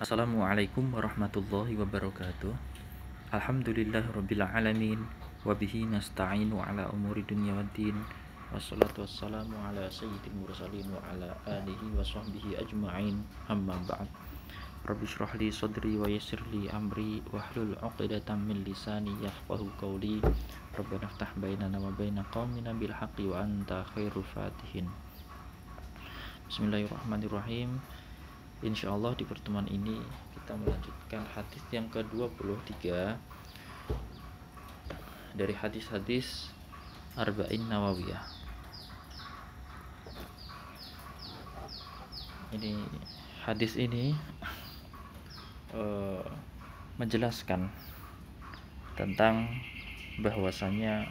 Assalamualaikum warahmatullahi wabarakatuh. Alhamdulillahirabbil alamin wa bihi nasta'inu ala umuri dunya waddin. Wassalatu wassalamu ala sayyidil mursalin wa ala alihi wa sahbihi ajma'in. Amma ba'd. Rabbi shrah li sadri wa yassir li amri wahlul 'uqdatam min lisani yafqahu qawli. Rabbana iftah bainana wa baina qaumina bil haqqi wa anta khairul fatihin. Bismillahirrahmanirrahim. Insyaallah di pertemuan ini kita melanjutkan hadis yang ke-23 dari hadis-hadis Arba'in Nawawiyah. Hadis ini menjelaskan tentang bahwasanya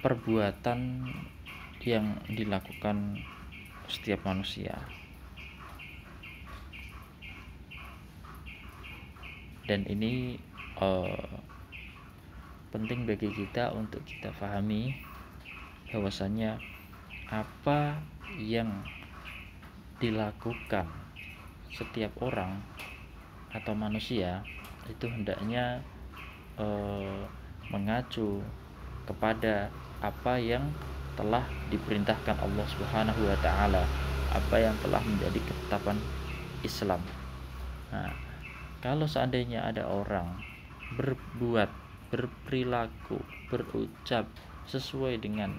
perbuatan yang dilakukan setiap manusia dan ini penting bagi kita untuk kita pahami bahwasanya apa yang dilakukan setiap orang atau manusia itu hendaknya mengacu kepada apa yang telah diperintahkan Allah Subhanahu wa taala, apa yang telah menjadi ketetapan Islam. Nah, kalau seandainya ada orang berbuat, berperilaku, berucap sesuai dengan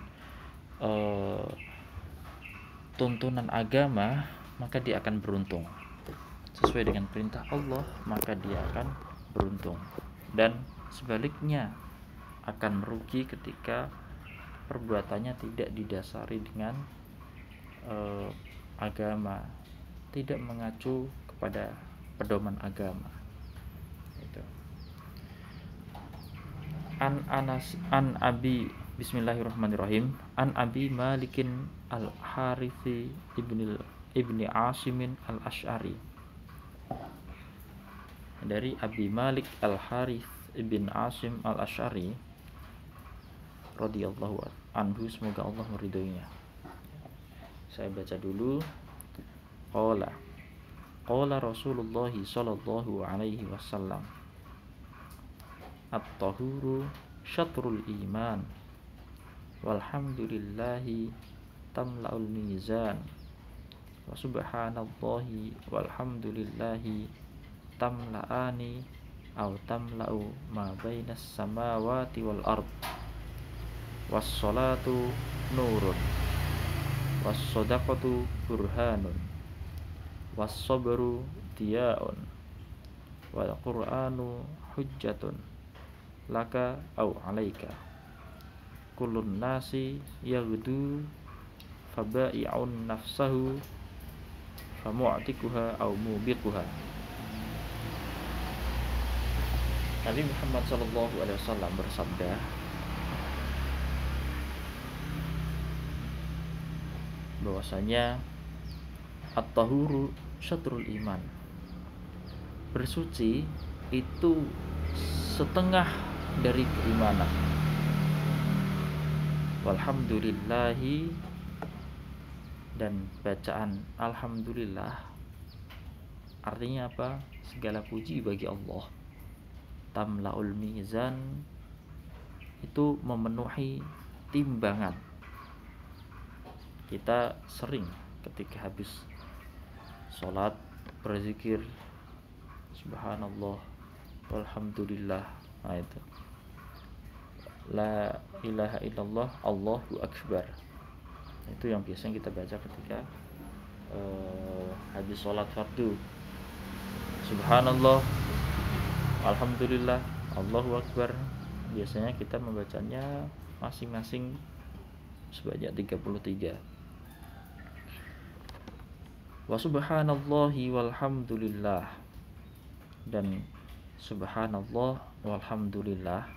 tuntunan agama, maka dia akan beruntung. Sesuai dengan perintah Allah, maka dia akan beruntung. Dan sebaliknya akan merugi ketika perbuatannya tidak didasari dengan agama, tidak mengacu kepada pedoman agama. Itu. An Abi Bismillahirrahmanirrahim. An Abi Malikin Al-Harithi ibni Asimin Al-Ash'ari. Dari Abi Malik Al-Harith ibn Asim Al-Ash'ari radhiyallahu anhu, semoga Allah meridhoinya. Saya baca dulu. Qala Rasulullah sallallahu alaihi wasallam, at-tahuru syatrul iman walhamdulillahi tamla'ul mizan wa subhanallahi walhamdulillahi tamla'ani aw tamla'u ma bainas samawati wal ard. Was-salatu nurun was-sadaqatu burhanun was-sabru diya'un wal qur'anu hujjatun laka aw 'alaika. Kullun nasi yaghdu faba'i'un nafsahu famu'tikuha aw mubiquha. Nabi Muhammad sallallahu alaihi wasallam bersabda, bahwasanya at-tahuru syatrul iman, bersuci itu setengah dari keimanan. Walhamdulillahi, dan bacaan alhamdulillah artinya apa? Segala puji bagi Allah. Tamlaul mizan, itu memenuhi timbangan. Kita sering ketika habis sholat berzikir subhanallah walhamdulillah, nah itu la ilaha illallah Allahu akbar, itu yang biasanya kita baca ketika habis sholat fardu. Subhanallah, alhamdulillah, Allahu akbar, biasanya kita membacanya masing-masing sebanyak 33. Wa subhanallahi walhamdulillah, dan subhanallah walhamdulillah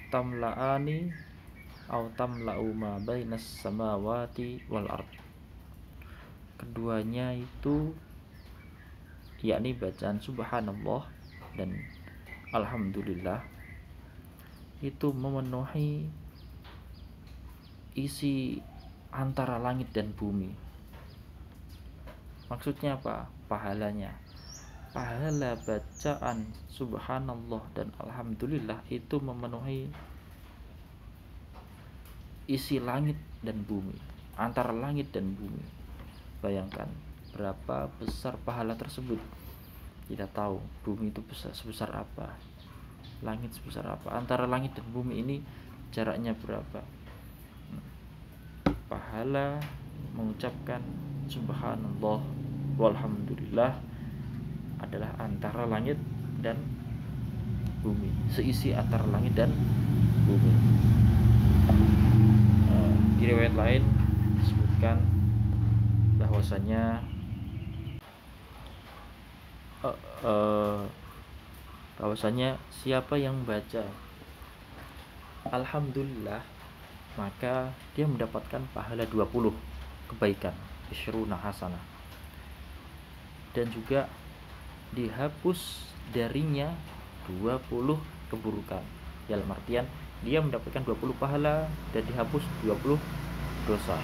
tamla'ani atau tamla'u ma bainas samawati wal ard. Keduanya itu yakni bacaan subhanallah dan alhamdulillah itu memenuhi isi antara langit dan bumi. Maksudnya apa? Pahalanya. Pahala bacaan subhanallah dan alhamdulillah itu memenuhi isi langit dan bumi, antara langit dan bumi. Bayangkan berapa besar pahala tersebut. Kita tahu bumi itu sebesar apa, langit sebesar apa. Antara langit dan bumi ini jaraknya berapa? Pahala mengucapkan subhanallah walhamdulillah adalah antara langit dan bumi, seisi antara langit dan bumi. Di riwayat lain disebutkan bahwasanya siapa yang baca alhamdulillah maka dia mendapatkan pahala 20 kebaikan, isyruna hasanah, dan juga dihapus darinya 20 keburukan. Dalam artian dia mendapatkan 20 pahala dan dihapus 20 dosa.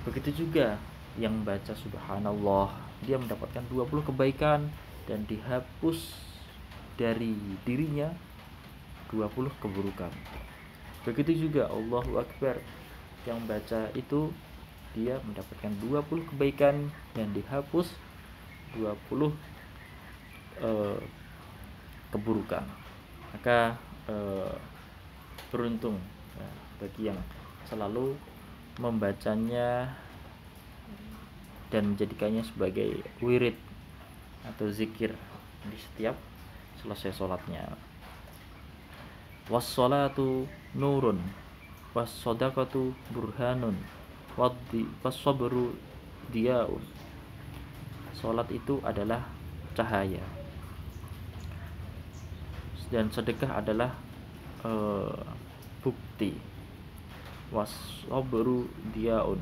Begitu juga yang baca subhanallah, dia mendapatkan 20 kebaikan dan dihapus dari dirinya 20 keburukan. Begitu juga Allahu Akbar, yang baca itu dia mendapatkan 20 kebaikan dan dihapus 20 keburukan. Maka beruntung ya, bagi yang selalu membacanya dan menjadikannya sebagai wirid atau zikir di setiap selesai sholatnya. Was-sholatu nurun was-shadaqatu burhanun was-sabru diyaun. Sholat itu adalah cahaya dan sedekah adalah bukti. Was-sabru diyaun,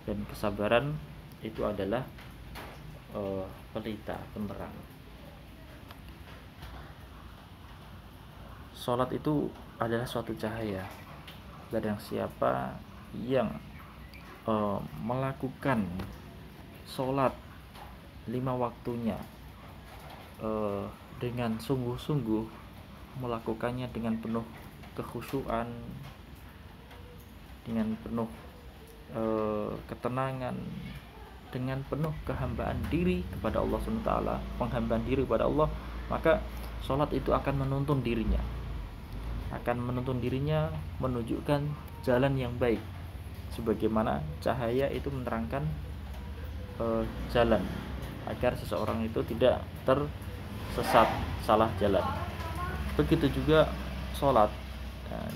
dan kesabaran itu adalah pelita, penerang. Sholat itu adalah suatu cahaya. Barang siapa yang melakukan sholat 5 waktunya dengan sungguh-sungguh, melakukannya dengan penuh kekhusyuan, dengan penuh ketenangan, dengan penuh kehambaan diri kepada Allah SWT, penghambaan diri kepada Allah, maka sholat itu akan menuntun dirinya menunjukkan jalan yang baik, sebagaimana cahaya itu menerangkan jalan agar seseorang itu tidak tersesat salah jalan. Begitu juga sholat,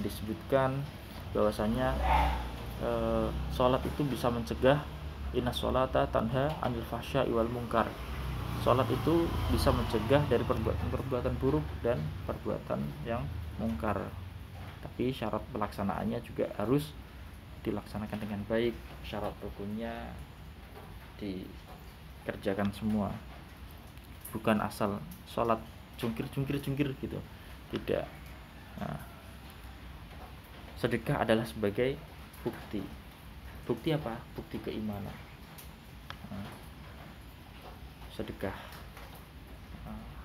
disebutkan bahwasanya sholat itu bisa mencegah, inna sholata tanha anil fahsya'i wal munkar. Sholat itu bisa mencegah dari perbuatan buruk dan perbuatan yang mungkar. Tapi syarat pelaksanaannya juga harus dilaksanakan dengan baik, syarat rukunnya dikerjakan semua, bukan asal sholat cungkir gitu, tidak. Sedekah adalah sebagai bukti apa? Bukti keimanan. Sedekah.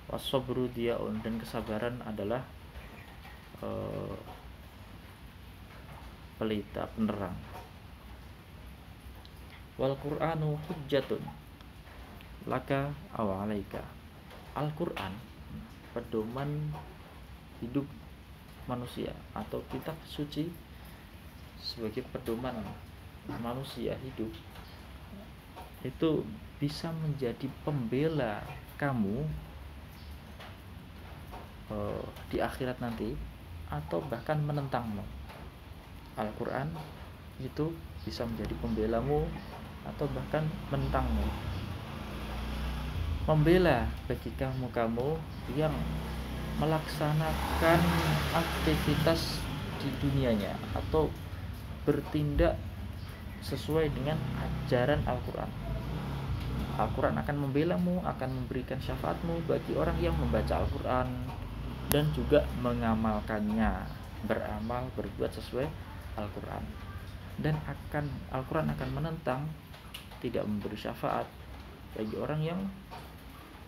Was-sabru diyaun, dan kesabaran adalah pelita, penerang. Wal Qur'anu hujjatun laka aw 'alaika. Al-Qur'an pedoman hidup manusia, atau kitab suci sebagai pedoman manusia hidup, itu bisa menjadi pembela kamu di akhirat nanti, atau bahkan menentangmu. Al-Quran itu bisa menjadi pembelamu atau bahkan menentangmu. Membela bagi kamu yang melaksanakan aktivitas di dunianya atau bertindak sesuai dengan ajaran Al-Quran. Al-Quran akan membelamu, akan memberikan syafaatmu bagi orang yang membaca Al-Quran dan juga mengamalkannya, beramal, berbuat sesuai Al-Quran. Dan Al-Quran akan menentang tidak memberi syafaat bagi orang yang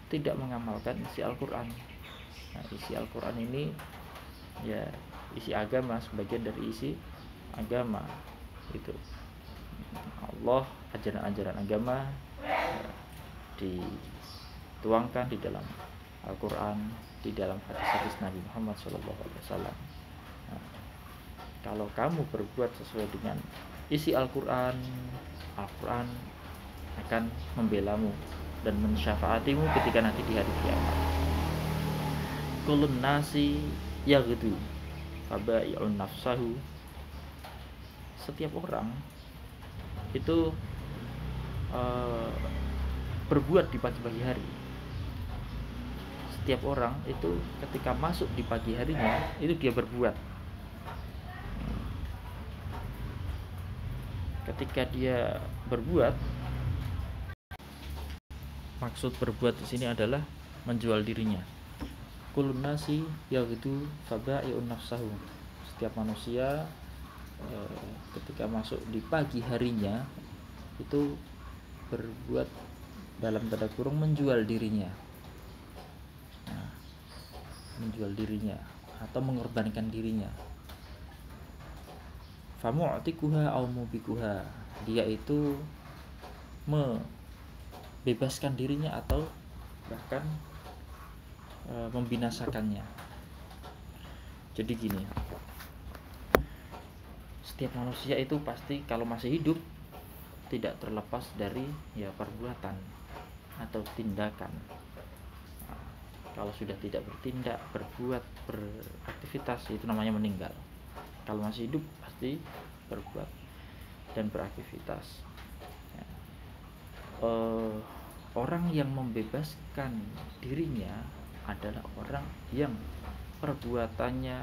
tidak mengamalkan isi Al-Quran. Nah, isi Al-Quran ini ya isi agama, sebagian dari isi agama itu. Allah, ajaran-ajaran agama dituangkan di dalam Al-Quran, di dalam hadis-hadis Nabi Muhammad SAW. Nah, kalau kamu berbuat sesuai dengan isi Al-Quran, Al-Quran akan membelamu dan mensyafaatimu ketika nanti di hari kiamat. Kulun nasi yaghdu fabai'un nafsahu. Setiap orang itu berbuat di pagi hari. Setiap orang itu ketika masuk di pagi harinya itu dia berbuat. Ketika dia berbuat, maksud berbuat di sini adalah menjual dirinya. Kulun nasi yaghdu fabai'un nafsahu. Setiap manusia ketika masuk di pagi harinya itu berbuat dalam tanda kurung menjual dirinya. Nah, menjual dirinya atau mengorbankan dirinya. Famu'tikuha au mubikuha. Dia itu membebaskan dirinya atau bahkan membinasakannya. Jadi gini, setiap manusia itu pasti kalau masih hidup tidak terlepas dari ya perbuatan atau tindakan. Nah, kalau sudah tidak bertindak, berbuat, beraktivitas, itu namanya meninggal. Kalau masih hidup pasti berbuat dan beraktivitas. Orang yang membebaskan dirinya adalah orang yang perbuatannya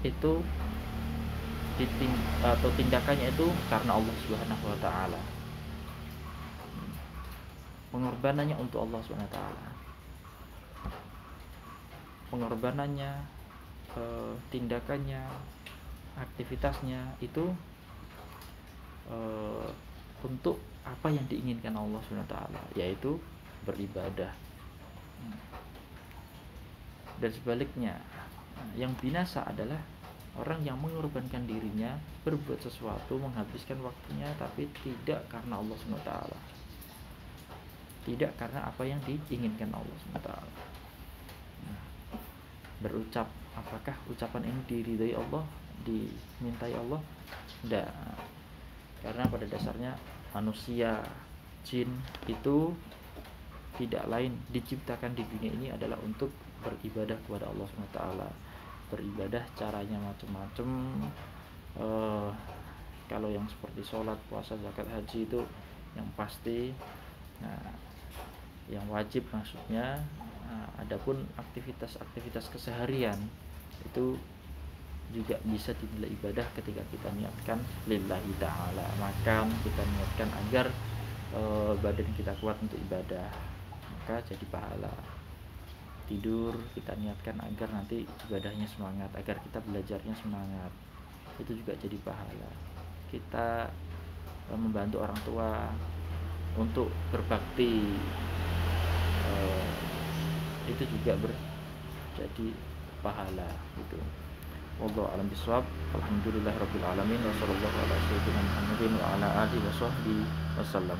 itu atau tindakannya itu karena Allah Subhanahu wa taala. Pengorbanannya untuk Allah Subhanahu wa taala. Pengorbanannya, tindakannya, aktivitasnya itu untuk apa yang diinginkan Allah Subhanahu wa taala, yaitu beribadah. Dan sebaliknya, yang binasa adalah orang yang mengorbankan dirinya, berbuat sesuatu, menghabiskan waktunya, tapi tidak karena Allah SWT, tidak karena apa yang diinginkan Allah SWT. Berucap, apakah ucapan ini diridhai Allah, dimintai Allah? Tidak, karena pada dasarnya manusia, jin itu tidak lain diciptakan di dunia ini adalah untuk beribadah kepada Allah SWT. Beribadah caranya macam-macam. Kalau yang seperti sholat, puasa, zakat, haji itu yang pasti. Nah, yang wajib maksudnya. Adapun aktivitas keseharian itu juga bisa dinilai ibadah ketika kita niatkan lillahi ta'ala. Makan kita niatkan agar badan kita kuat untuk ibadah, maka jadi pahala. Tidur kita niatkan agar nanti ibadahnya semangat, agar kita belajarnya semangat, itu juga jadi pahala. Kita membantu orang tua untuk berbakti, itu juga jadi pahala gitu. Wallahu a'lam bishawab. Alhamdulillahirabbil alamin wa sallallahu ala sayyidina Muhammadin wa ala alihi wasallam.